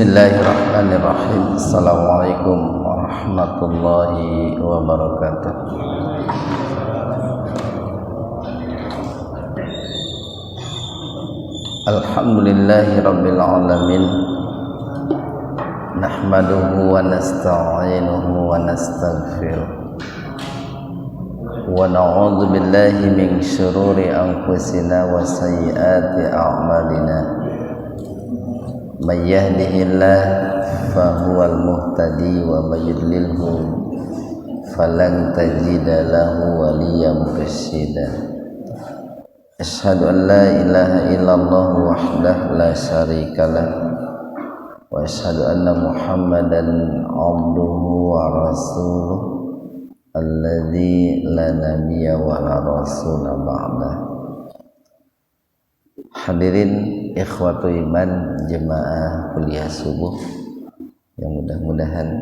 Bismillahirrahmanirrahim. Assalamualaikum warahmatullahi wabarakatuh. Alhamdulillahi rabbil alamin. Nahmaduhu wa nasta'inuhu wa nastaghfiruh. Wa na'udzu billahi min syururi anfusina wa sayyiati a'malina. May yahdihillah fahuwal muhtadi wa may yudlilhu falan tajida lahu waliyyan mursyida. Asyhadu an la ilaha illallah wahdahu la syarikalah wa asyhadu anna Muhammadan abduhu wa rasuluh alladzi la nabiyya wa la rasula ba'dah. Hadirin ikhwatu iman jemaah kuliah subuh yang mudah-mudahan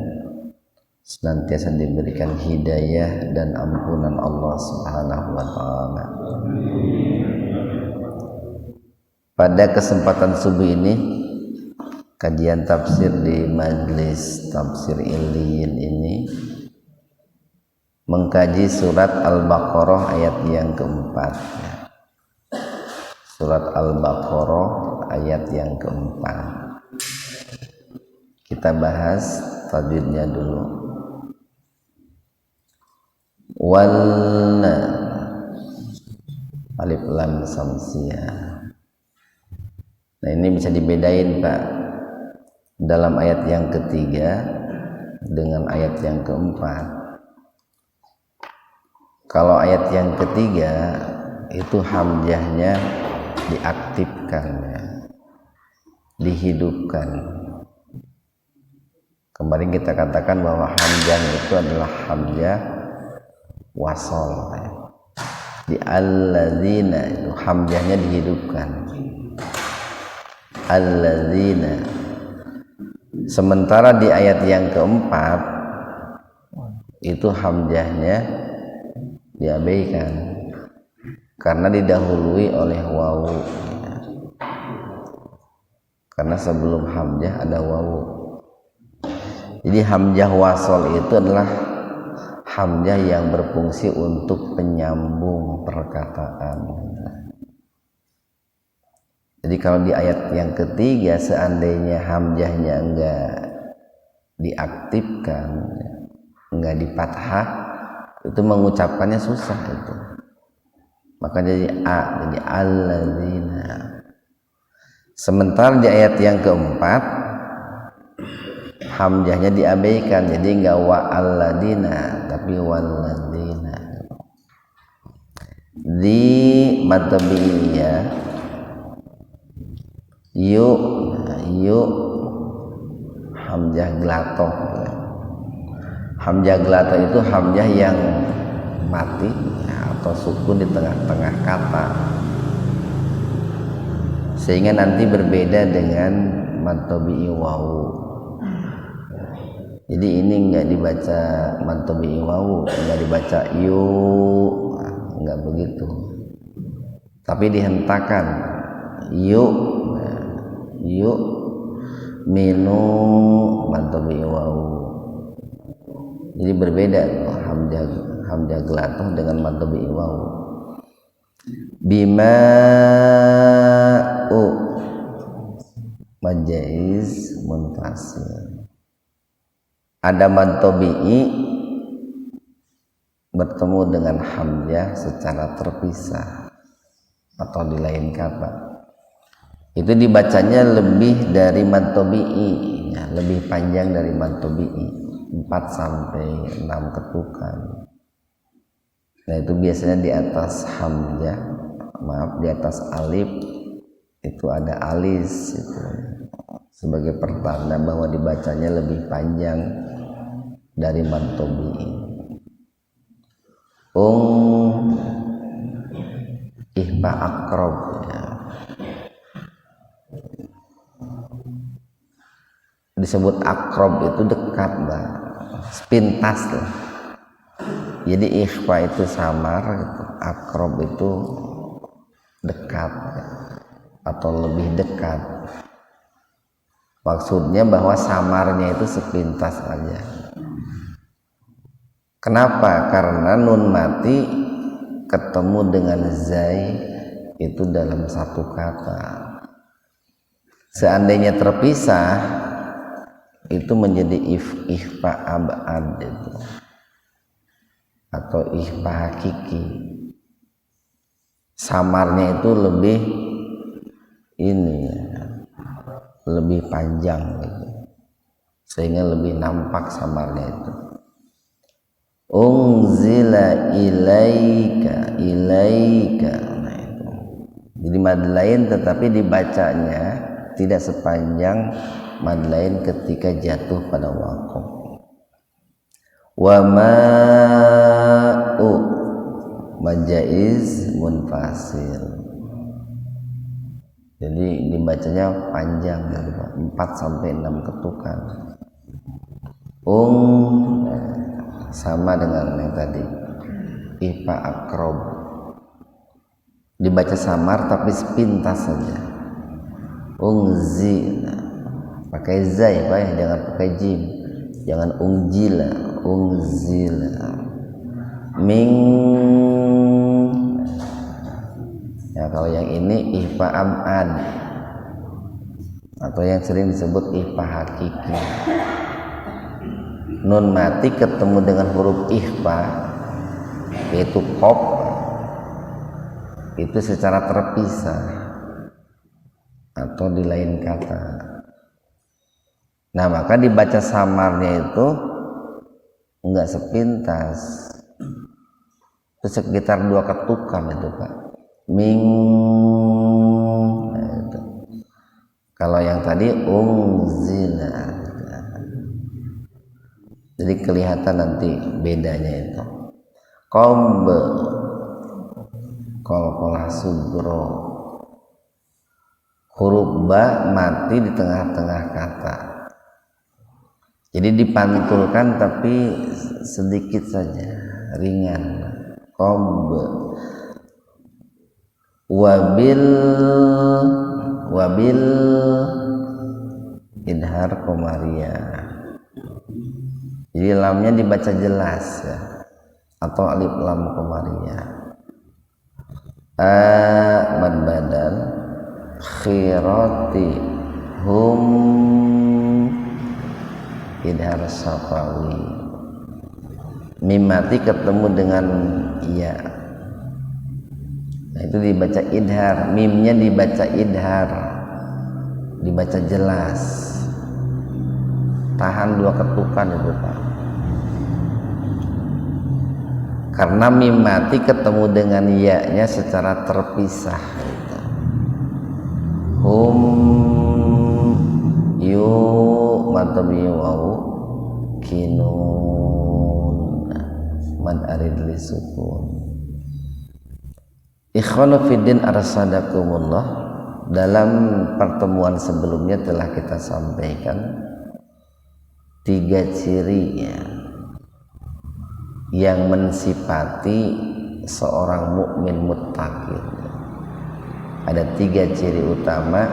senantiasa diberikan hidayah dan ampunan Allah Subhanahu wa taala. Pada kesempatan subuh ini kajian tafsir di Majelis Tafsir Iliyin ini mengkaji surat Al-Baqarah ayat yang keempat. Surat Al-Baqarah ayat yang keempat. Kita bahas tajwidnya dulu. Walla alif lam samsiyah. Nah ini bisa dibedain Pak, dalam ayat yang ketiga dengan ayat yang keempat. Kalau ayat yang ketiga itu hamzahnya diaktifkan, dihidupkan. Kemarin kita katakan bahwa hamzah itu adalah hamzah wasol. Di alladzina itu hamzahnya dihidupkan. Alladzina. Sementara di ayat yang keempat itu hamzahnya diabaikan karena didahului oleh wawu. Karena sebelum hamzah ada wawu. Jadi hamzah wasol itu adalah hamzah yang berfungsi untuk penyambung perkataan. Jadi kalau di ayat yang ketiga seandainya hamzahnya enggak diaktifkan, enggak difathah, itu mengucapkannya susah itu. Maka jadi a, jadi alladzina. Sementara di ayat yang keempat hamzahnya diabaikan, jadi enggak wa alladzina tapi walladzina. Di madtabiyah yuk hamzah glatoh. Hamzah glatoh itu hamzah yang mati atau sukun di tengah-tengah kata, sehingga nanti berbeda dengan mantobi'i wawu. Jadi ini enggak dibaca mantobi'i wawu, enggak dibaca yu, enggak begitu, tapi dihentakkan yuk minu mantobi'i wawu. Jadi berbeda hamzah glatoh dengan madhabi wawu. Bima'u majaiz munfasil. Ada madhabi bertemu dengan hamzah secara terpisah atau di lain kata. Itu dibacanya lebih dari madhabi, ya, lebih panjang dari madhabi, 4 sampai 6 ketukan. Nah itu biasanya di atas hamzah, di atas alif itu ada alis itu sebagai pertanda bahwa dibacanya lebih panjang dari mantobi. Ihba akrob, ya. Disebut akrob itu dekat, Mbak, sepintas lah. Jadi ikhfa itu samar, akrob itu dekat atau lebih dekat. Maksudnya bahwa samarnya itu sepintas aja. Kenapa? Karena nun mati ketemu dengan zai itu dalam satu kata. Seandainya terpisah itu menjadi ikhfa abad itu, atau ikhfa hakiki. Samarnya itu lebih panjang gitu, sehingga lebih nampak samarnya itu. Unzila ilaika nah itu. Jadi mad lain tetapi dibacanya tidak sepanjang mad lain ketika jatuh pada waqaf. Wa ma'u majaiz munfasil. Jadi dibacanya panjang gitu, 4 sampai 6 ketukan. Sama dengan yang tadi ifa akrob, dibaca samar tapi sepintas saja. Ungzi pakai zai Pak ya, jangan pakai jim, jangan ungjila, ungzila. Ming ya, kalau yang ini ifa amad atau yang sering disebut ifa hakiki. Nun mati ketemu dengan huruf ikhfa yaitu qaf itu secara terpisah atau di lain kata. Nah, maka dibaca samarnya itu enggak sepintas, itu sekitar 2 ketukan itu Pak. Ming nah, itu. Kalau yang tadi ungzila, jadi kelihatan nanti bedanya itu. Qomb qalqalah sugro, huruf ba mati di tengah-tengah kata, jadi dipantulkan tapi sedikit saja, ringan. Qomb wabil idhar komariah. Jadi lamnya dibaca jelas ya, atau alif lam komariah. Mad badal khirati hum idhar safawi. Mim mati ketemu dengan ya, nah itu dibaca idhar, mimnya dibaca idhar, dibaca jelas, tahan 2 ketukan itu Pak. Karena mim mati ketemu dengan ya-nya secara terpisah gitu. Hum yu matabi wau kinun mad arid li sukun. Ikhwanu fiddin arsadakumullah, dalam pertemuan sebelumnya telah kita sampaikan 3 ciri ya, yang mensifati seorang mukmin muttaqin. Ada 3 ciri utama,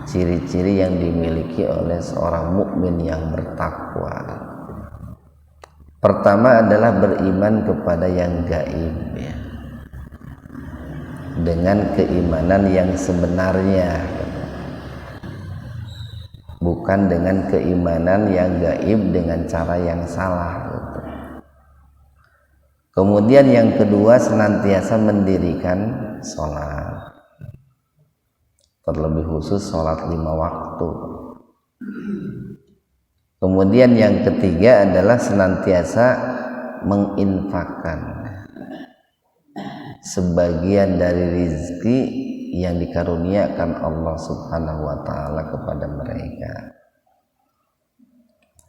ciri-ciri yang dimiliki oleh seorang mukmin yang bertakwa. Pertama adalah beriman kepada yang gaib ya, dengan keimanan yang sebenarnya, bukan dengan keimanan yang gaib dengan cara yang salah gitu. Kemudian yang kedua, senantiasa mendirikan sholat, terlebih khusus sholat 5 waktu. Kemudian yang ketiga adalah senantiasa menginfakkan sebagian dari rizki yang dikaruniakan Allah Subhanahu wa ta'ala kepada mereka.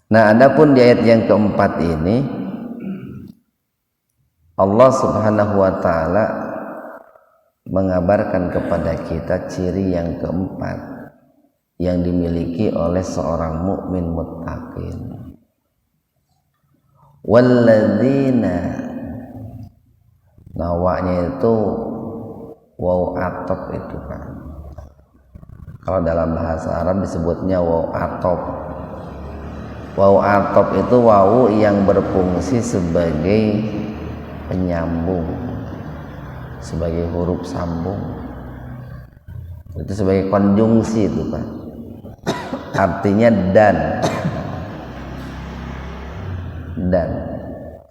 Nah, adapun di ayat yang keempat ini Allah Subhanahu wa ta'ala mengabarkan kepada kita ciri yang keempat yang dimiliki oleh seorang mukmin muttaqin. Walladzina, nawanya itu waw atop itu kan, Kalau dalam bahasa Arab disebutnya waw atop. Waw atop itu waw yang berfungsi sebagai penyambung, sebagai huruf sambung. Itu sebagai konjungsi itu Pak. Artinya dan.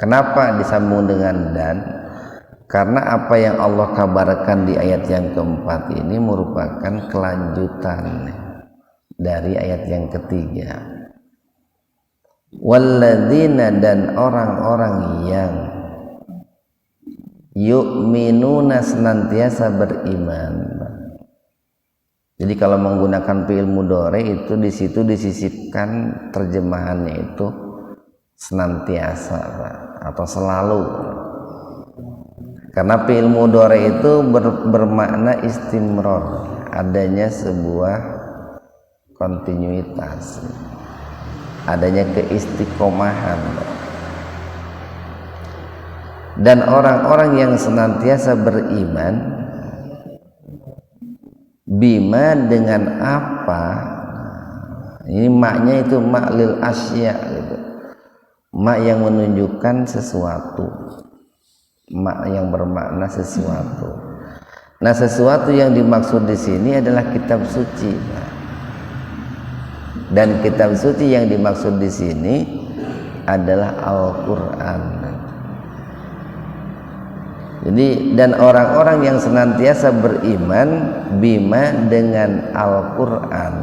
Kenapa disambung dengan dan? Karena apa yang Allah kabarkan di ayat yang keempat ini merupakan kelanjutan dari ayat yang ketiga. Walladzina, dan orang-orang yang yu'minuna senantiasa beriman. Jadi kalau menggunakan fi'il mudhari itu di situ disisipkan terjemahannya itu senantiasa Pak, atau selalu. Karena fi'il mudhari itu bermakna istimrar, adanya sebuah kontinuitas, adanya keistiqomahan. Dan orang-orang yang senantiasa beriman bima, dengan apa, ini maknya itu mak lil asya gitu. Mak yang menunjukkan sesuatu, mak yang bermakna sesuatu. Nah, sesuatu yang dimaksud di sini adalah kitab suci. Dan kitab suci yang dimaksud di sini adalah Al-Qur'an. Jadi, dan orang-orang yang senantiasa beriman bima, dengan Al-Qur'an,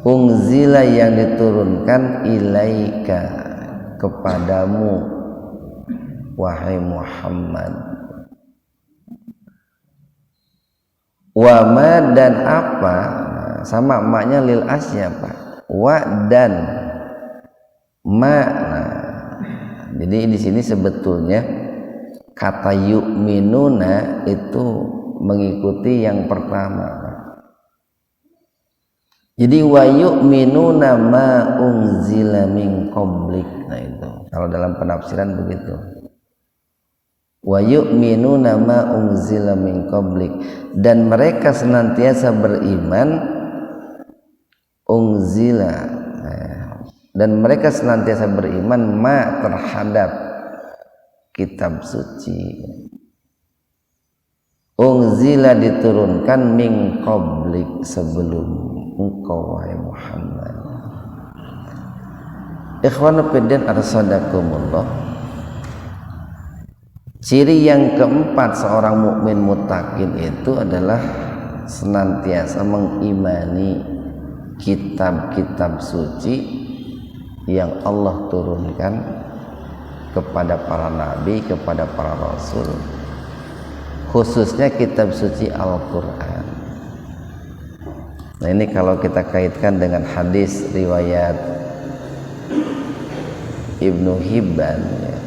unzila, yang diturunkan ilaika, kepadamu wahai Muhammad. Wa ma, dan apa, sama maknya lil asya Pak. Wa dan ma. Jadi di sini sebetulnya kata yu'minuna itu mengikuti yang pertama Pak. Jadi wa yu'minuna ma unzila min qablik. Nah itu kalau dalam penafsiran begitu. Wa yu'minuna ma unzila min qablik, dan mereka senantiasa beriman unzila, dan mereka senantiasa beriman ma, terhadap kitab suci, unzila, diturunkan min qablik, sebelum engkau wahai Muhammad. Ikhwanu fiddin arsadakumullah. Ciri yang keempat seorang mukmin muttaqin itu adalah senantiasa mengimani kitab-kitab suci yang Allah turunkan kepada para nabi, kepada para rasul, khususnya kitab suci Al-Qur'an. Nah, ini kalau kita kaitkan dengan hadis riwayat Ibnu Hibban, ya.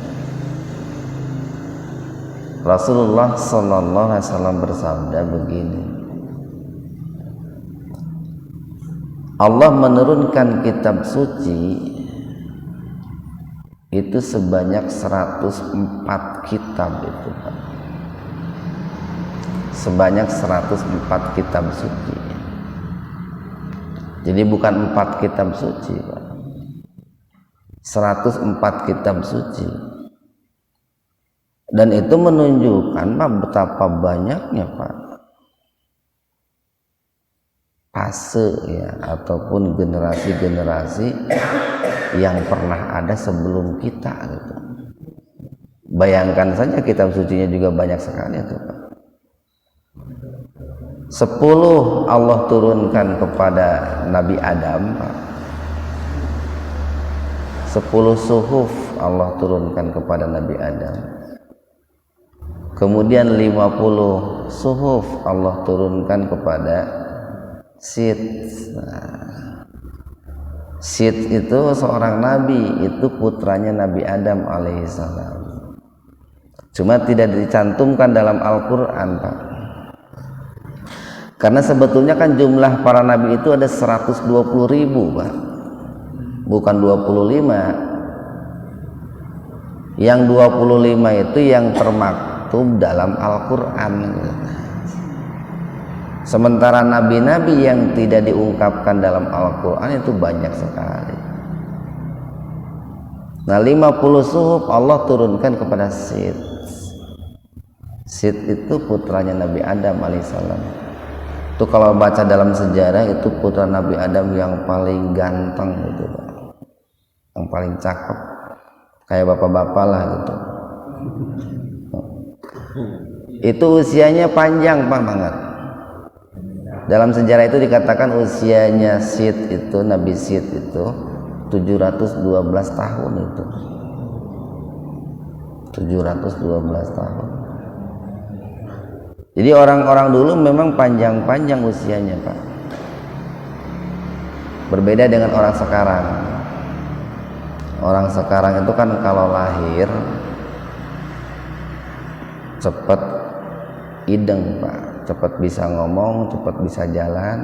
Rasulullah sallallahu alaihi wasallam bersabda begini, Allah menurunkan kitab suci itu sebanyak 104 kitab itu Pak. Sebanyak 104 kitab suci. Jadi bukan 4 kitab suci Pak, 104 kitab suci. Dan itu menunjukkan Pak betapa banyaknya Pak fase, ya, ataupun generasi-generasi yang pernah ada sebelum kita gitu. Bayangkan saja kitab sucinya juga banyak sekali itu Pak. 10 Allah turunkan kepada Nabi Adam Pak. 10 suhuf Allah turunkan kepada Nabi Adam. Kemudian 50 suhuf Allah turunkan kepada Sid. Sid itu seorang nabi, itu putranya Nabi Adam alaihissalam. Cuma tidak dicantumkan dalam Al-Quran Pak. Karena sebetulnya kan jumlah para nabi itu ada 120.000 Pak, bukan 25. Yang 25 itu yang termaktub dalam Al-Quran. Sementara nabi-nabi yang tidak diungkapkan dalam Al-Quran itu banyak sekali. Nah 50 suhuf Allah turunkan kepada Sid. Sid itu putranya Nabi Adam alaihissalam. Itu kalau baca dalam sejarah itu putra Nabi Adam yang paling ganteng gitu, Pak. Yang paling cakep, kayak bapak-bapak lah gitu. Itu usianya panjang Pak banget. Dalam sejarah itu dikatakan usianya Sid itu, Nabi Sid itu 712 tahun itu. 712 tahun. Jadi orang-orang dulu memang panjang-panjang usianya Pak. Berbeda dengan orang sekarang. Orang sekarang itu kan kalau lahir cepat ideng Pak, cepat bisa ngomong, cepat bisa jalan,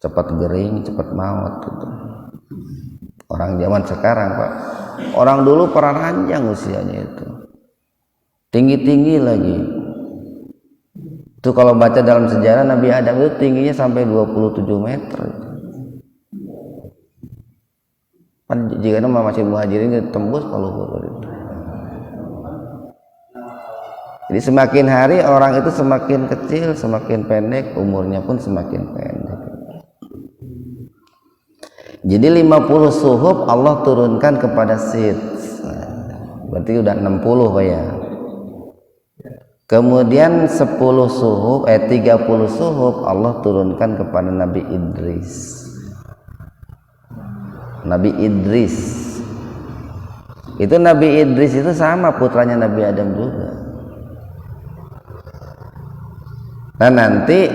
cepat gering, cepat maut gitu. Orang zaman sekarang Pak, orang dulu peranjang usianya itu, tinggi-tinggi lagi. Itu kalau baca dalam sejarah Nabi Adam itu tingginya sampai 27 meter. Kan jika nama masih muhajirin tembus kalau jadi semakin hari orang itu semakin kecil, semakin pendek, umurnya pun semakin pendek. Jadi 50 suhuf Allah turunkan kepada Sid. Berarti udah 60 Pak ya. Kemudian 30 suhuf Allah turunkan kepada Nabi Idris. Nabi Idris. Itu Nabi Idris itu sama putranya Nabi Adam juga. Nah nanti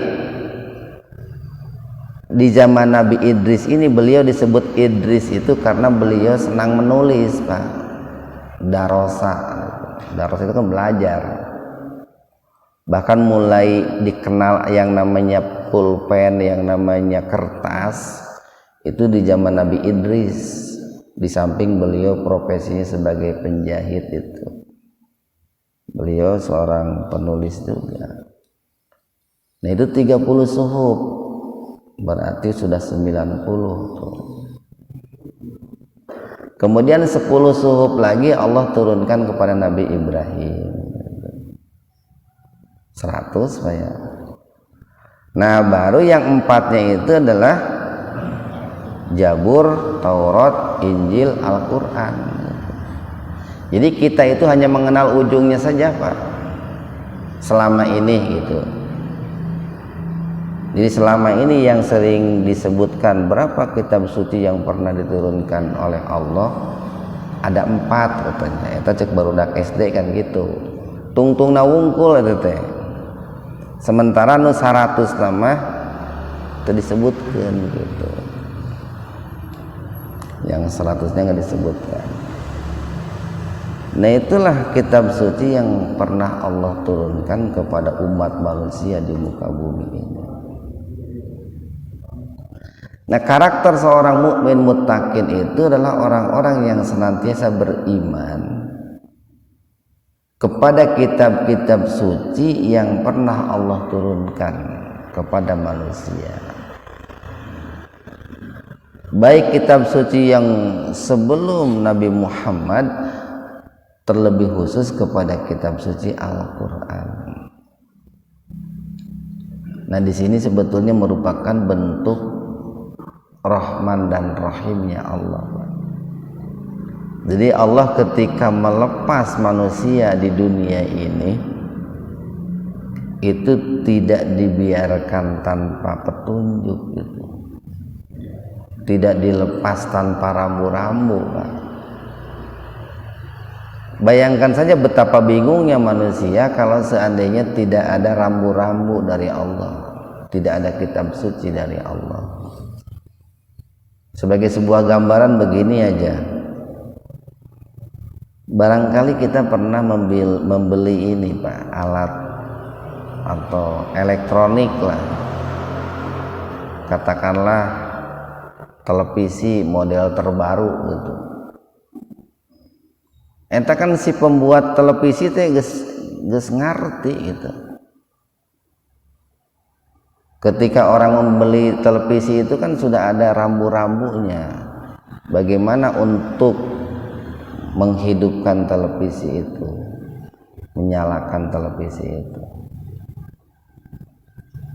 di zaman Nabi Idris ini beliau disebut Idris itu karena beliau senang menulis Pak. Darosa itu kan belajar. Bahkan mulai dikenal yang namanya pulpen, yang namanya kertas itu di zaman Nabi Idris. Di samping beliau profesinya sebagai penjahit itu, beliau seorang penulis juga. Nah itu 30 suhuf, berarti sudah 90 tuh. Kemudian 10 suhuf lagi Allah turunkan kepada Nabi Ibrahim, 100 Pak ya. Nah baru yang empatnya itu adalah Jabur, Taurat, Injil, Al-Quran. Jadi kita itu hanya mengenal ujungnya saja Pak selama ini gitu. Jadi selama ini yang sering disebutkan berapa kitab suci yang pernah diturunkan oleh Allah, ada 4 katanya. Kita cek barudak SD kan gitu. Tungtung nawungkul itu teh. Sementara nu 100 nama itu disebutkan gitu. Yang 100-nya nggak disebutkan. Nah itulah kitab suci yang pernah Allah turunkan kepada umat manusia di muka bumi ini. Nah karakter seorang mukmin muttaqin itu adalah orang-orang yang senantiasa beriman kepada kitab-kitab suci yang pernah Allah turunkan kepada manusia. Baik kitab suci yang sebelum Nabi Muhammad, terlebih khusus kepada kitab suci Al-Quran. Nah di sini sebetulnya merupakan bentuk Rahman dan Rahimnya Allah. Jadi Allah ketika melepas manusia di dunia ini itu tidak dibiarkan tanpa petunjuk gitu. Tidak dilepas tanpa rambu-rambu Pak. Bayangkan saja betapa bingungnya manusia kalau seandainya tidak ada rambu-rambu dari Allah, tidak ada kitab suci dari Allah. Sebagai sebuah gambaran begini aja, barangkali kita pernah membeli ini Pak, alat atau elektronik lah, katakanlah televisi model terbaru gitu. Entah kan si pembuat televisi teh geus ngarti gitu. Ketika orang membeli televisi itu kan sudah ada rambu-rambunya. Bagaimana untuk menghidupkan televisi itu, menyalakan televisi itu.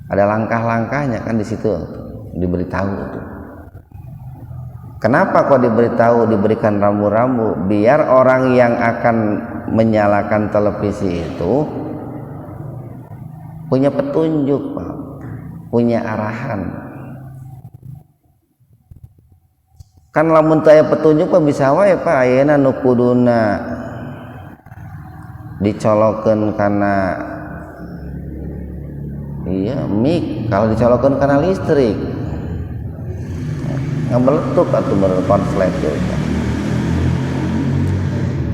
Ada langkah-langkahnya kan di situ diberitahu itu. Kenapa kok diberitahu, diberikan rambu-rambu? Biar orang yang akan menyalakan televisi itu punya petunjuk, Pak, punya arahan. Kan lamun teu aya petunjuk Pak bisa wae Pak ayeuna nu kuduna dicolokeun kana mik, kalau dicolokeun kana listrik ngabeletuk atuh berkonslet gitu.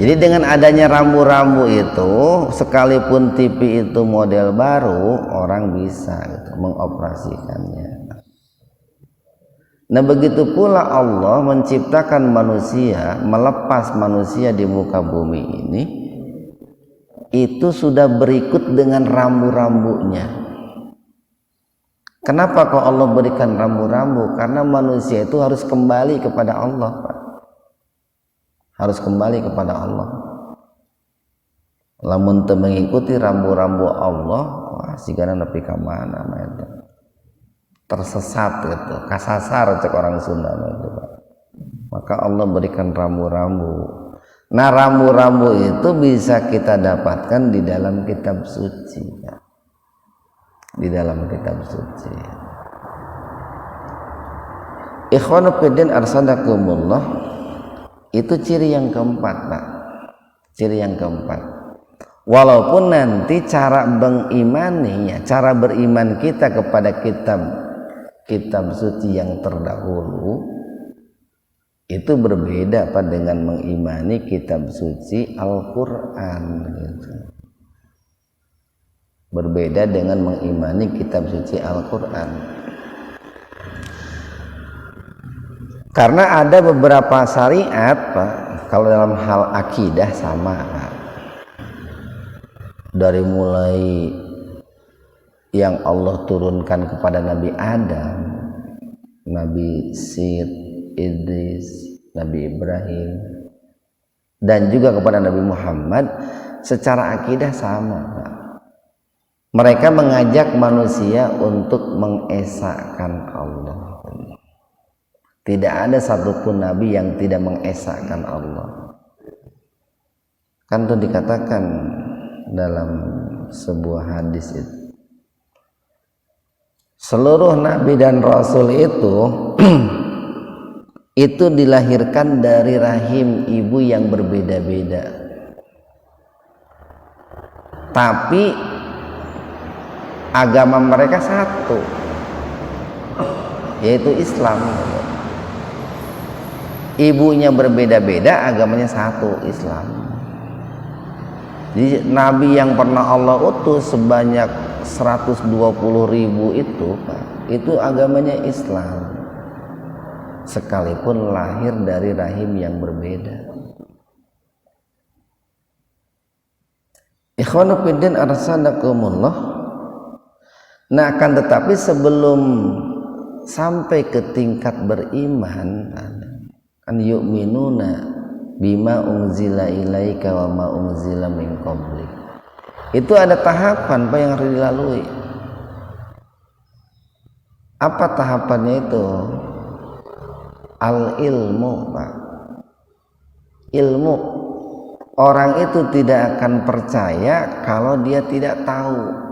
Jadi dengan adanya rambu-rambu itu, sekalipun TV itu model baru, orang bisa gitu, mengoperasikannya. Nah begitu pula Allah menciptakan manusia, melepas manusia di muka bumi ini, itu sudah berikut dengan rambu-rambunya. Kenapa kok Allah berikan rambu-rambu? Karena manusia itu harus kembali kepada Allah, Pak. Harus kembali kepada Allah. Lamun teu mengikuti rambu-rambu Allah, wah sigana nepi ka mana mah eta. Tersesat gitu, kasasar cek orang Sunda itu, Pak. Maka Allah berikan rambu-rambu. Nah, rambu-rambu itu bisa kita dapatkan di dalam kitab suci, Pak. Di dalam kitab suci. Ikhwanu fiddin arsadakumullah, itu ciri yang keempat, Pak. Ciri yang keempat. Walaupun nanti cara mengimaninya, cara beriman kita kepada kitab suci yang terdahulu itu berbeda Pak dengan mengimani kitab suci Al-Qur'an gitu. Berbeda dengan mengimani kitab suci Al-Qur'an. Karena ada beberapa syariat, Pak, kalau dalam hal akidah sama, Pak. Dari mulai yang Allah turunkan kepada Nabi Adam, Nabi Syed, Idris, Nabi Ibrahim, dan juga kepada Nabi Muhammad, secara akidah sama, Pak. Mereka mengajak manusia untuk mengesahkan Allah. Tidak ada satupun nabi yang tidak mengesahkan Allah. Kan itu dikatakan dalam sebuah hadis itu. Seluruh nabi dan rasul itu dilahirkan dari rahim ibu yang berbeda-beda. Tapi agama mereka satu, yaitu Islam. Ibunya berbeda-beda, agamanya satu, Islam. Jadi nabi yang pernah Allah utus sebanyak 120.000 itu, Pak, itu agamanya Islam, sekalipun lahir dari rahim yang berbeda. Ikhwanu fiddin arsadakumullah. Nah, akan tetapi sebelum sampai ke tingkat beriman, an yu'minuna bima unzila ilaika wa ma unzila min qablik. Itu ada tahapan Pak yang harus dilalui. Apa tahapannya itu? Al-ilmu, Pak. Ilmu. Orang itu tidak akan percaya kalau dia tidak tahu.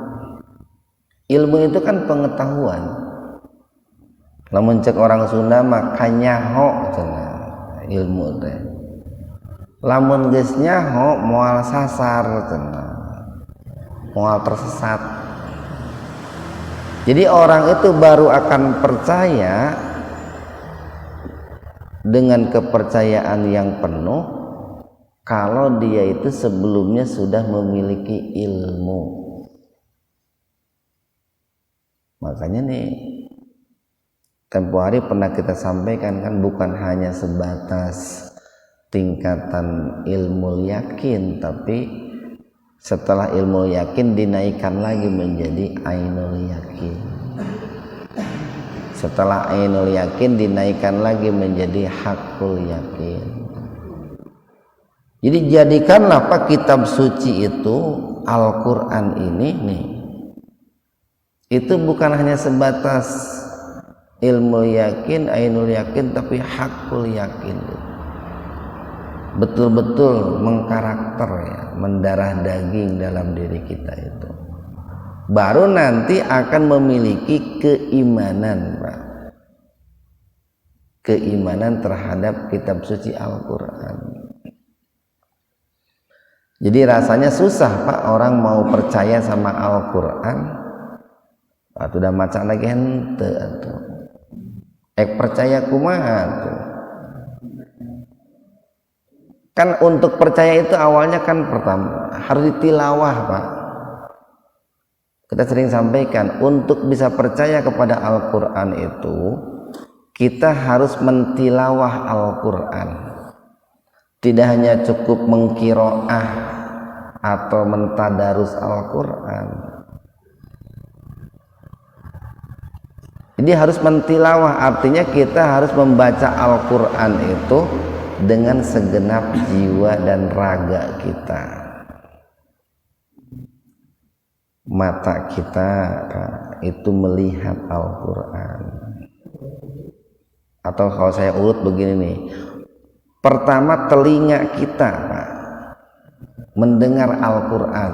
Ilmu itu kan pengetahuan. Lamun cek orang Sunda mah kanyaho cenah ilmu teh. Lamun geus nyaho moal sasar cenah. Moal tersesat. Jadi orang itu baru akan percaya dengan kepercayaan yang penuh kalau dia itu sebelumnya sudah memiliki ilmu. Makanya nih tempo hari pernah kita sampaikan kan, bukan hanya sebatas tingkatan ilmu yakin, tapi setelah ilmu yakin dinaikkan lagi menjadi ainul yakin. Setelah ainul yakin dinaikkan lagi menjadi hakul yakin. Jadi jadikanlah Pak kitab suci itu, Al-Quran ini nih, itu bukan hanya sebatas ilmu yakin, ainul yakin, tapi hakul yakin. Betul-betul mengkarakter ya, mendarah daging dalam diri kita itu. Baru nanti akan memiliki keimanan, Pak. Keimanan terhadap kitab suci Al-Quran. Jadi rasanya susah Pak orang mau percaya sama Al-Quran. Waktu udah maca lagi hente atuh. Percaya kumaha tuh. Kan untuk percaya itu awalnya kan pertama harus ditilawah Pak. Kita sering sampaikan, untuk bisa percaya kepada Al-Quran itu kita harus mentilawah Al-Quran. Tidak hanya cukup mengkiroah atau mentadarus Al-Quran. Jadi harus mentilawah, artinya kita harus membaca Al-Quran itu dengan segenap jiwa dan raga kita. Mata kita itu melihat Al-Quran. Atau kalau saya urut begini nih, pertama telinga kita Pak, mendengar Al-Quran.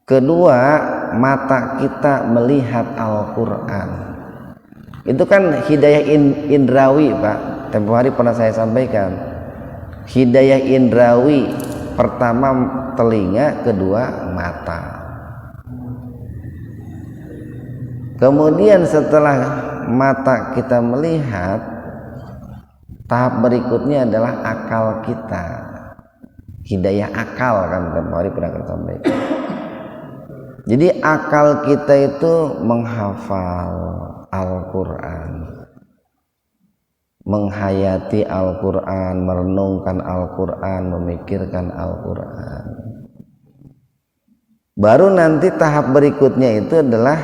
Kedua mata kita melihat Al-Quran. Itu kan hidayah indrawi Pak. Tempoh hari pernah saya sampaikan, hidayah indrawi pertama telinga, kedua mata. Kemudian setelah mata kita melihat, tahap berikutnya adalah akal kita, hidayah akal kan tempoh hari pernah kita sampaikan. Jadi akal kita itu menghafal Al-Quran, menghayati Al-Quran, merenungkan Al-Quran, memikirkan Al-Quran. Baru nanti tahap berikutnya itu adalah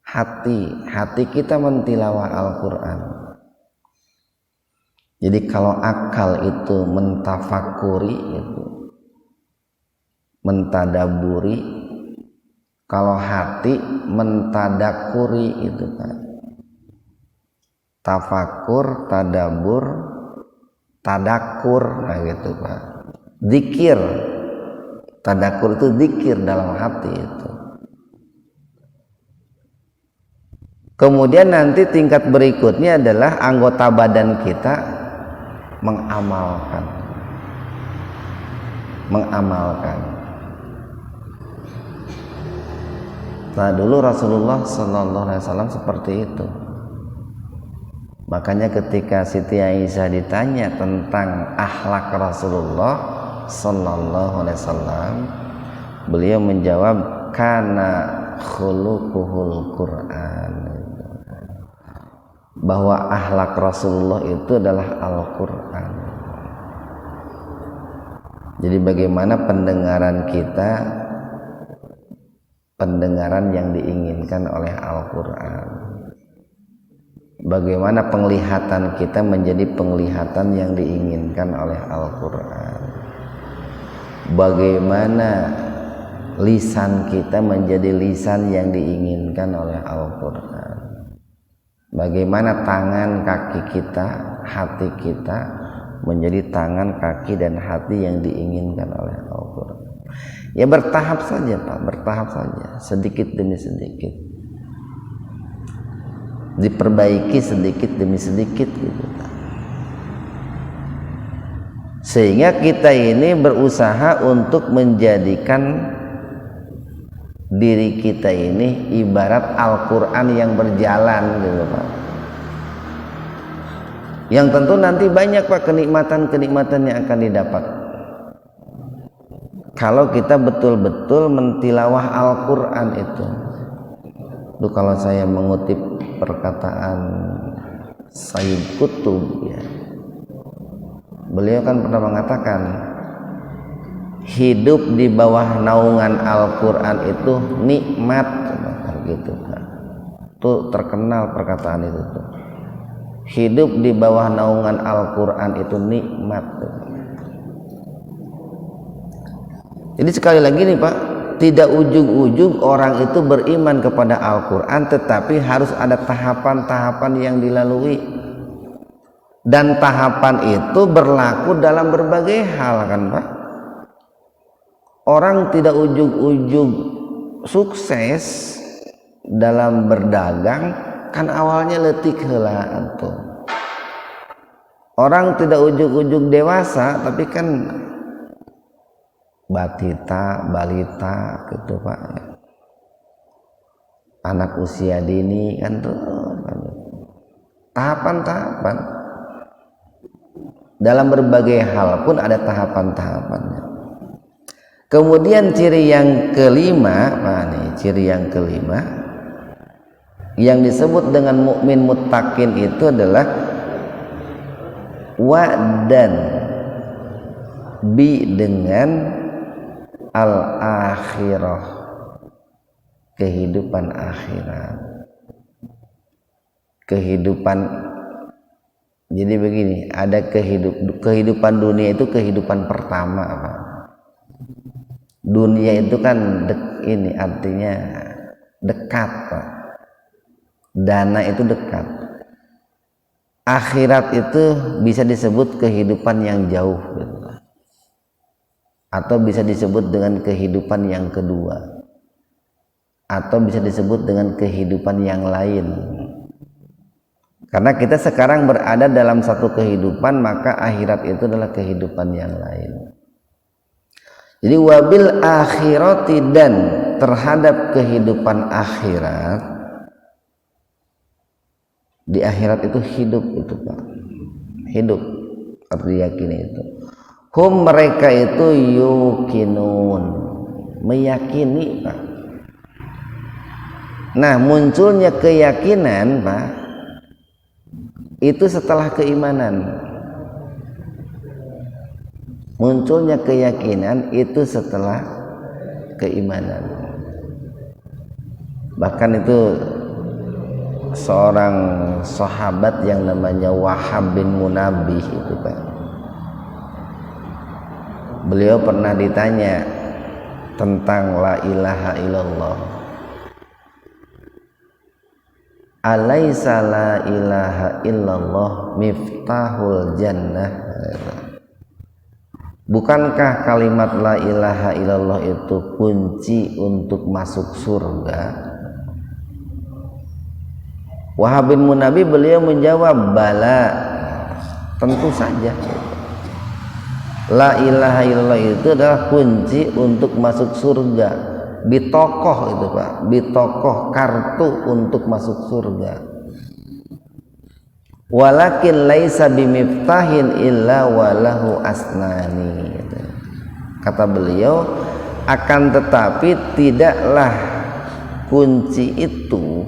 hati kita mentilawah Al-Quran. Jadi kalau akal itu mentafakuri, itu mentadaburi, kalau hati mentadakuri itu Pak. Tafakur, tadabur, tadakur, nah gitu Pak. Zikir, tadakur itu zikir dalam hati itu. Kemudian nanti tingkat berikutnya adalah anggota badan kita mengamalkan. Nah dulu Rasulullah SAW seperti itu. Makanya ketika Siti Aisyah ditanya tentang akhlak Rasulullah SAW, beliau menjawab kana khuluquhul Quran, bahwa akhlak Rasulullah itu adalah Al-Quran. Jadi bagaimana pendengaran kita, pendengaran yang diinginkan oleh Al-Quran. Bagaimana penglihatan kita menjadi penglihatan yang diinginkan oleh Al-Quran. Bagaimana lisan kita menjadi lisan yang diinginkan oleh Al-Quran. Bagaimana tangan kaki kita, hati kita menjadi tangan, kaki, dan hati yang diinginkan oleh Al-Quran. Ya bertahap saja Pak, bertahap saja, sedikit demi sedikit, diperbaiki sedikit demi sedikit gitu Pak. Sehingga kita ini berusaha untuk menjadikan diri kita ini ibarat Al-Quran yang berjalan gitu Pak. Yang tentu nanti banyak Pak kenikmatan-kenikmatan yang akan didapat kalau kita betul-betul mentilawah Al-Quran itu. Duh, kalau saya mengutip perkataan Sayyid Qutb ya, beliau kan pernah mengatakan hidup di bawah naungan Al-Quran itu nikmat gitu Pak. Tuh terkenal perkataan itu tuh. Hidup di bawah naungan Al-Quran itu nikmat tuh. Jadi sekali lagi nih Pak, tidak ujug-ujug orang itu beriman kepada Al-Quran, tetapi harus ada tahapan-tahapan yang dilalui. Dan tahapan itu berlaku dalam berbagai hal kan Pak. Orang tidak ujug-ujug sukses dalam berdagang kan awalnya letik heula atuh. Orang tidak ujug-ujug dewasa tapi kan balita gitu Pak. Anak usia dini kan tuh tahapan-tahapan. Dalam berbagai hal pun ada tahapan-tahapannya. Kemudian ciri yang kelima, yang disebut dengan mukmin muttaqin itu adalah wa'dan bi dengan al-akhirah, kehidupan akhirat. Jadi begini, ada kehidupan dunia itu kehidupan pertama Pak. Dunia itu kan ini artinya dekat Pak. Dana itu dekat. Akhirat itu bisa disebut kehidupan yang jauh gitu. Atau bisa disebut dengan kehidupan yang kedua, atau bisa disebut dengan kehidupan yang lain. Karena kita sekarang berada dalam satu kehidupan, maka akhirat itu adalah kehidupan yang lain. Jadi wabil akhirati, dan terhadap kehidupan akhirat, di akhirat itu hidup itu Pak. Hidup harus diyakini itu. Hum, mereka itu yukinun, meyakini Pak. Nah, munculnya keyakinan Pak, itu setelah keimanan. Munculnya keyakinan itu setelah keimanan. Bahkan itu seorang sahabat yang namanya Wahab bin Munabbih itu Pak. Beliau pernah ditanya tentang la ilaha illallah. Alaisa la ilaha illallah miftahul jannah. Bukankah kalimat la ilaha illallah itu kunci untuk masuk surga? Wahab bin Munabbih beliau menjawab, bala, tentu saja. La ilaha illallah itu adalah kunci untuk masuk surga. Bitokoh itu Pak, bitokoh kartu untuk masuk surga. Walakin laisa bimiftahin illa walahu asnani. Kata beliau, akan tetapi tidaklah kunci itu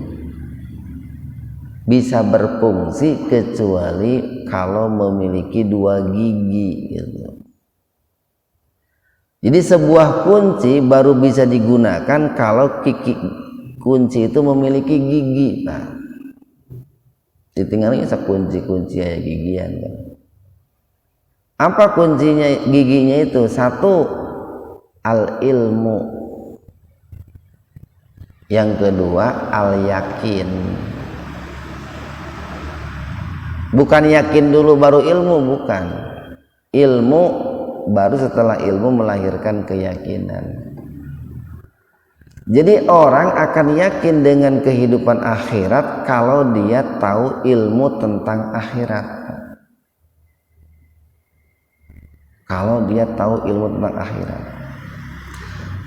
bisa berfungsi kecuali kalau memiliki dua gigi gitu. Jadi sebuah kunci baru bisa digunakan kalau kunci itu memiliki gigi Pak. Ditinggalnya sekunci-kunci aja gigian kan. Apa kuncinya giginya itu? Satu, al ilmu. Yang kedua, al yakin. Bukan yakin dulu baru ilmu, bukan. Ilmu baru setelah ilmu melahirkan keyakinan. Jadi orang akan yakin dengan kehidupan akhirat kalau dia tahu ilmu tentang akhirat. Kalau dia tahu ilmu tentang akhirat.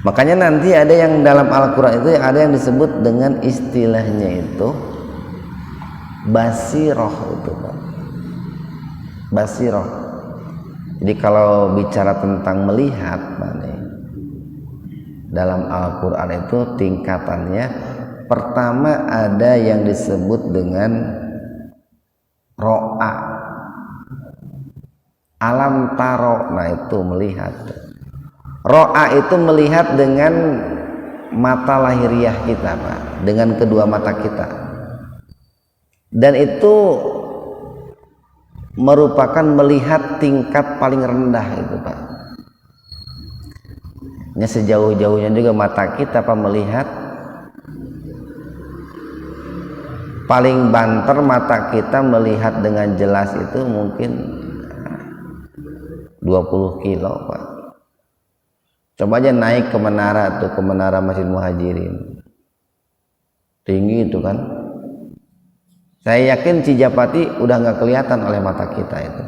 Makanya nanti ada yang dalam Al-Quran itu ada yang disebut dengan istilahnya itu basiroh itu Pak. Basiroh. Jadi kalau bicara tentang melihat dalam Al-Quran itu tingkatannya, pertama ada yang disebut dengan ro'a, alam taro, nah itu melihat. Ro'a itu melihat dengan mata lahiriah kita Pak, dengan kedua mata kita. dan itu merupakan melihat tingkat paling rendah itu Pak. Ya, sejauh-jauhnya juga mata kita Pak melihat, paling banter mata kita melihat dengan jelas itu mungkin 20 kilo Pak. Coba aja naik ke menara tuh, ke menara Masjid Muhajirin, tinggi itu kan. Saya yakin Cijapati udah nggak kelihatan oleh mata kita itu.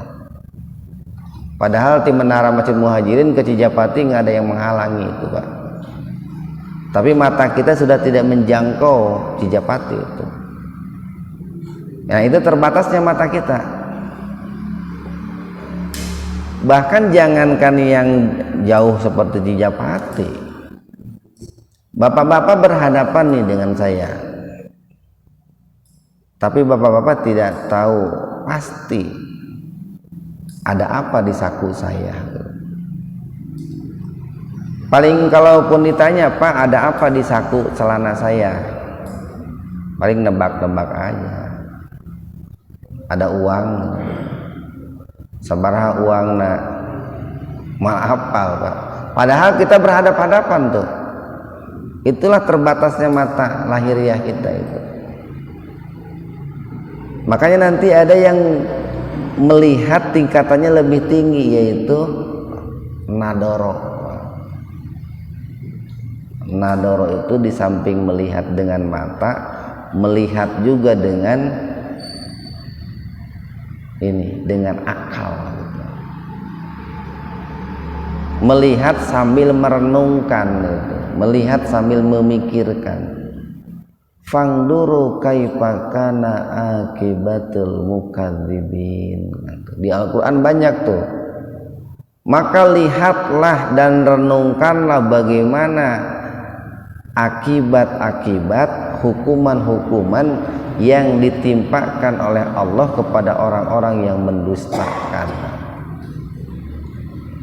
Padahal di menara Masjid Muhajirin ke Cijapati nggak ada yang menghalangi itu Pak. Tapi mata kita sudah tidak menjangkau Cijapati itu. Nah itu terbatasnya mata kita. Bahkan jangankan yang jauh seperti Cijapati, bapak-bapak berhadapan nih dengan saya, tapi bapak-bapak tidak tahu pasti ada apa di saku saya. Paling kalaupun ditanya, Pak ada apa di saku celana saya, paling nebak-nebak aja. Ada uang, sabaraha uang nak mal hafal Pak. Padahal kita berhadap-hadapan tuh. Itulah terbatasnya mata lahiriah kita itu. Makanya nanti ada yang melihat tingkatannya lebih tinggi, yaitu nadoro. Nadoro itu di samping melihat dengan mata, melihat juga dengan ini, dengan akal. Melihat sambil merenungkan itu, melihat sambil memikirkan. Fangduru kaifa kana akibatul mukadzibin. Di Al-Qur'an banyak tuh. Maka lihatlah dan renungkanlah bagaimana akibat-akibat hukuman-hukuman yang ditimpakan oleh Allah kepada orang-orang yang mendustakan.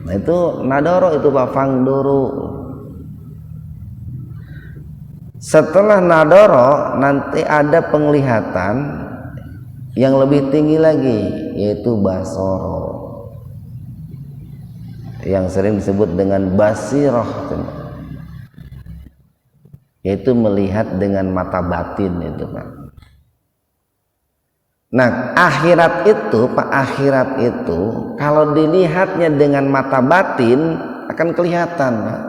Nah itu nadoro itu Pak, fangduru. Setelah nadoro nanti ada penglihatan yang lebih tinggi lagi, yaitu basoro, yang sering disebut dengan basiroh, yaitu melihat dengan mata batin itu Pak. Nah akhirat itu Pak, akhirat itu kalau dilihatnya dengan mata batin akan kelihatan Pak.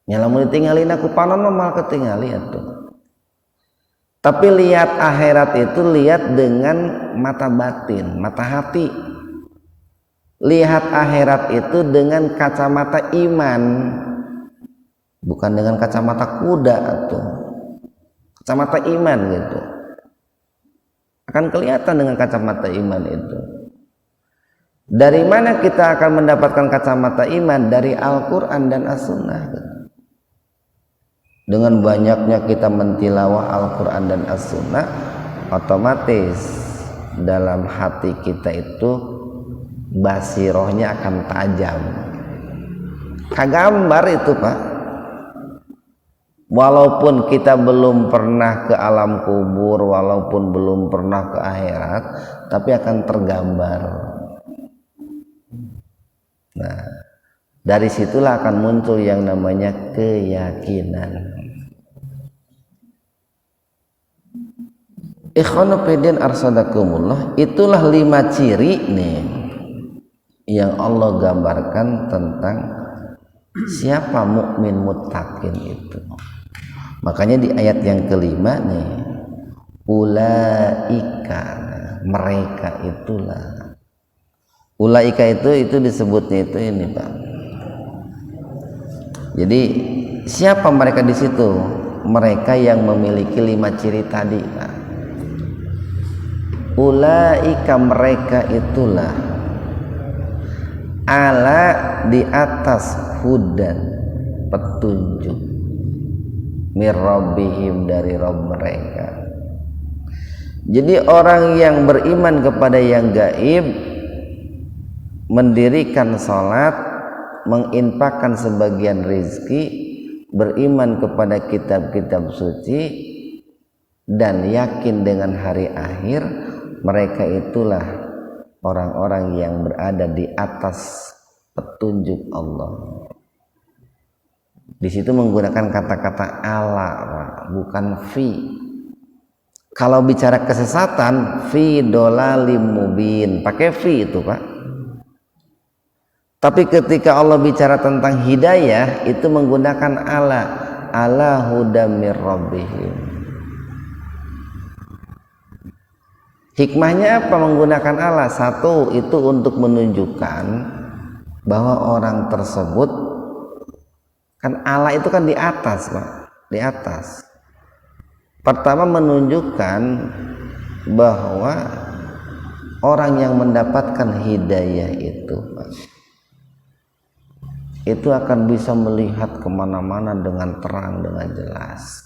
Nyalamun ditinggalin aku panon mal ketinggali itu. Tapi lihat akhirat itu lihat dengan mata batin, mata hati. Lihat akhirat itu dengan kacamata iman, bukan dengan kacamata kuda atau kacamata iman gitu. Akan kelihatan dengan kacamata iman itu. Dari mana kita akan mendapatkan kacamata iman? Dari Al-Quran dan As-Sunnah. Dengan banyaknya kita mentilawah Al-Quran dan As-Sunnah, otomatis dalam hati kita itu basirohnya akan tajam. Kagambar itu Pak. Walaupun kita belum pernah ke alam kubur, walaupun belum pernah ke akhirat, tapi akan tergambar. Nah, dari situlah akan muncul yang namanya keyakinan. Ikhwanuddin arsadakumullah, itulah 5 ciri nih yang Allah gambarkan tentang siapa mukmin muttaqin itu. Makanya di ayat yang kelima nih, ulaika, mereka itulah. Ulaika itu disebutnya itu ini Pak. Jadi siapa mereka di situ? Mereka yang memiliki 5 ciri tadi Pak. Ulaika, mereka itulah ala, di atas hudan, petunjuk, mirrabbihim, dari Rabb mereka. Jadi orang yang beriman kepada yang gaib, mendirikan salat, menginfakkan sebagian rezeki, beriman kepada kitab-kitab suci, dan yakin dengan hari akhir, mereka itulah orang-orang yang berada di atas petunjuk Allah. Di situ menggunakan kata-kata ala, bukan fi. Kalau bicara kesesatan, fi dolalim mubin, pakai fi itu Pak. Tapi ketika Allah bicara tentang hidayah, itu menggunakan ala hudam mir rabbihim. Hikmahnya apa menggunakan ala? Satu, itu untuk menunjukkan bahwa orang tersebut, kan ala itu kan di atas Pak, di atas. Pertama menunjukkan bahwa orang yang mendapatkan hidayah itu Pak, itu akan bisa melihat kemana-mana dengan terang, dengan jelas,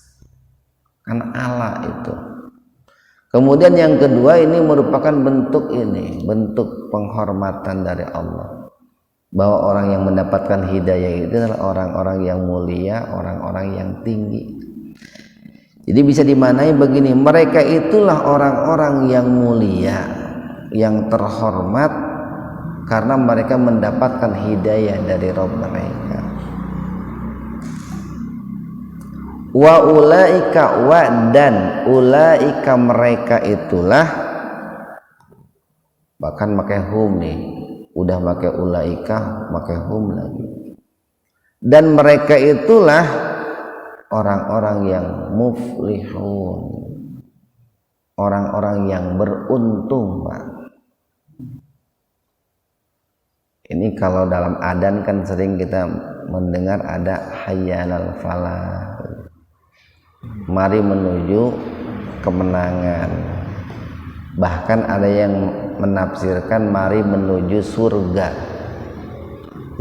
kan ala itu. Kemudian yang kedua, ini merupakan bentuk penghormatan dari Allah, bahwa orang yang mendapatkan hidayah itu adalah orang-orang yang mulia, orang-orang yang tinggi. Jadi bisa dimaknai begini, mereka itulah orang-orang yang mulia, yang terhormat, karena mereka mendapatkan hidayah dari Rabb mereka. Wa ulaika, wa dan ulaika mereka itulah, bahkan pakai hum nih, udah pakai ulaika, pakai hum lagi. Dan mereka itulah orang-orang yang muflihun, orang-orang yang beruntung Pak. Ini kalau dalam adzan kan sering kita mendengar ada hayya 'alal falah, mari menuju kemenangan. Bahkan ada yang menafsirkan mari menuju surga.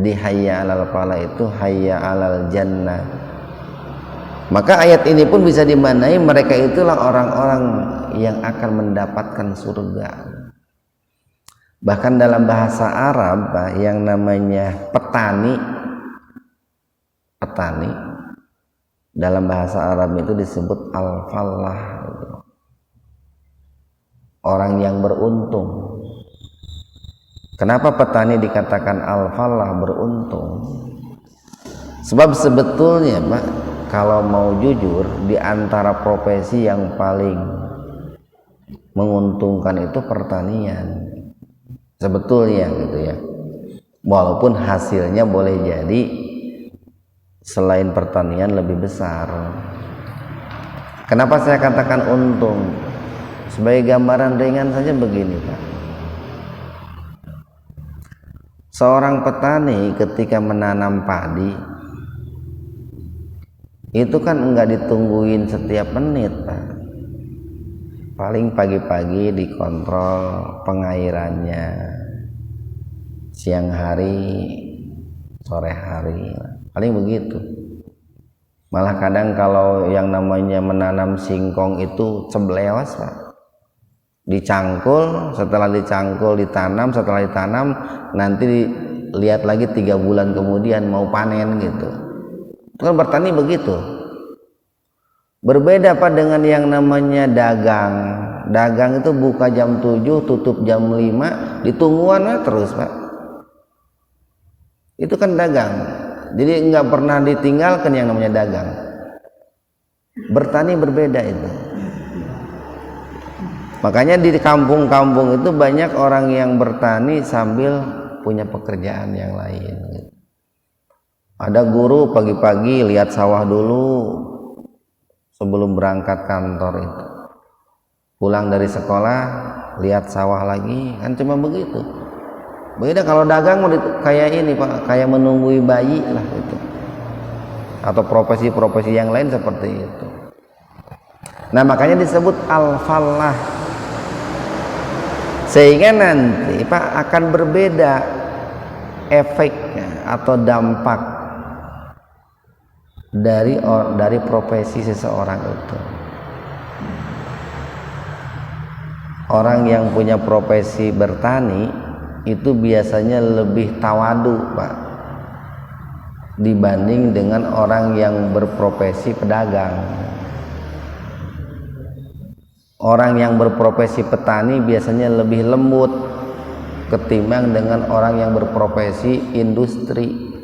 Jadi hayya 'alal falah itu hayya 'alal jannah. Maka ayat ini pun bisa dimaknai mereka itulah orang-orang yang akan mendapatkan surga. Bahkan dalam bahasa Arab yang namanya petani, dalam bahasa Arab itu disebut al-fallah, orang yang beruntung. Kenapa petani dikatakan al-fallah, beruntung? Sebab sebetulnya Pak, kalau mau jujur, di antara profesi yang paling menguntungkan itu pertanian sebetulnya gitu ya. Walaupun hasilnya boleh jadi selain pertanian lebih besar. Kenapa saya katakan untung? Sebagai gambaran ringan saja begini Pak, seorang petani ketika menanam padi itu kan enggak ditungguin setiap menit Pak. Paling pagi-pagi dikontrol pengairannya, siang hari, sore hari, paling begitu. Malah kadang kalau yang namanya menanam singkong itu ceblewas Pak, dicangkul, setelah dicangkul ditanam, setelah ditanam nanti lihat lagi 3 bulan kemudian mau panen gitu. Itu kan bertani begitu. Berbeda Pak dengan yang namanya dagang. Dagang itu buka jam 7, tutup jam 5, ditungguan terus Pak. Itu kan dagang. Jadi nggak pernah ditinggalkan yang namanya dagang. Bertani berbeda itu. Makanya di kampung-kampung itu banyak orang yang bertani sambil punya pekerjaan yang lain. Ada guru pagi-pagi lihat sawah dulu sebelum berangkat kantor itu, pulang dari sekolah lihat sawah lagi, kan cuma begitu. Beda kalau dagang kayak ini Pak, kayak menunggui bayi lah itu, atau profesi-profesi yang lain seperti itu. Nah makanya disebut al-fallah, sehingga nanti Pak akan berbeda efeknya atau dampak dari profesi seseorang itu. Orang yang punya profesi bertani itu biasanya lebih tawadu Pak dibanding dengan orang yang berprofesi pedagang. Orang yang berprofesi petani biasanya lebih lembut ketimbang dengan orang yang berprofesi industri.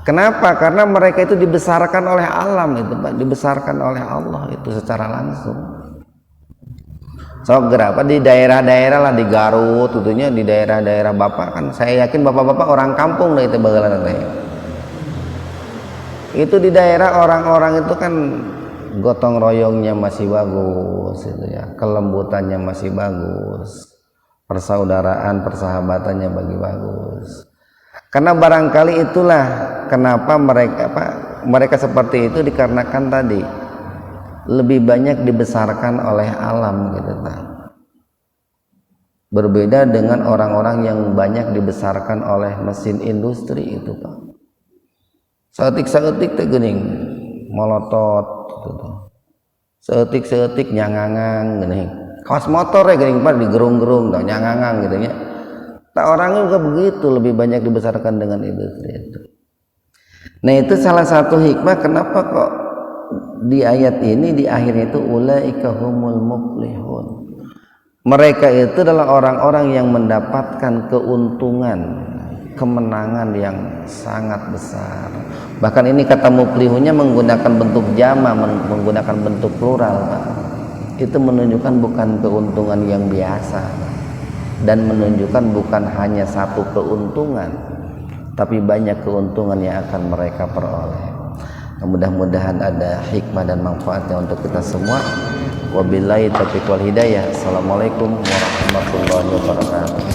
Kenapa? Karena mereka itu dibesarkan oleh alam itu, Pak, dibesarkan oleh Allah itu secara langsung. So, berapa di daerah-daerah lah, di Garut, tentunya di daerah-daerah Bapak kan, saya yakin Bapak-bapak orang kampung lah itu bagalan itu di daerah orang-orang itu kan gotong royongnya masih bagus itu ya, kelembutannya masih bagus, persaudaraan persahabatannya bagi bagus. Karena barangkali itulah kenapa mereka seperti itu, dikarenakan tadi lebih banyak dibesarkan oleh alam gitu kan. Berbeda dengan orang-orang yang banyak dibesarkan oleh mesin industri itu, Pak. Seetik-seetik teh geuning molotot gitu. Seetik-seetik nyangangang geuning. Kaos motor ya geuning Pak digerung-gerung tah nyangangang gitu nya. Tak orangnya juga begitu, lebih banyak dibesarkan dengan industri itu. Nah, itu salah satu hikmah kenapa kok di ayat ini di akhirnya itu ulaika humul muflihun. Mereka itu adalah orang-orang yang mendapatkan keuntungan, kemenangan yang sangat besar. Bahkan ini kata muflihunnya menggunakan bentuk jama, menggunakan bentuk plural, Pak. Itu menunjukkan bukan keuntungan yang biasa, dan menunjukkan bukan hanya satu keuntungan, tapi banyak keuntungan yang akan mereka peroleh. Mudah-mudahan ada hikmah dan manfaatnya untuk kita semua. Wabillahi taufiq wal hidayah. Assalamualaikum warahmatullahi wabarakatuh.